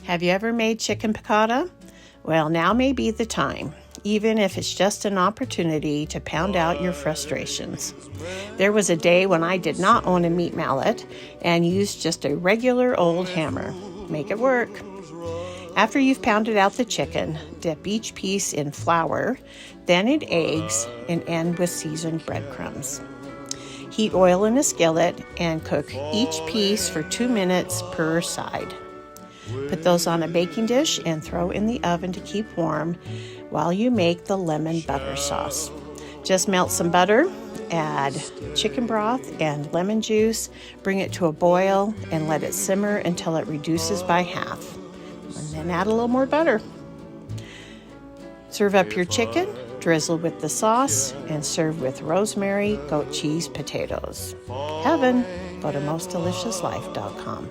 Have you ever made chicken piccata? Well, now may be the time, even if it's just an opportunity to pound out your frustrations. There was a day when I did not own a meat mallet and used just a regular old hammer. Make it work. After you've pounded out the chicken, dip each piece in flour, then in eggs, and end with seasoned breadcrumbs. Heat oil in a skillet and cook each piece for 2 minutes per side. Put those on a baking dish and throw in the oven to keep warm while you make the lemon butter sauce. Just melt some butter, add chicken broth and lemon juice, bring it to a boil, and let it simmer until it reduces by half. And then add a little more butter. Serve up your chicken, drizzle with the sauce, and serve with rosemary, goat cheese, potatoes. Heaven. Go to mostdeliciouslife.com.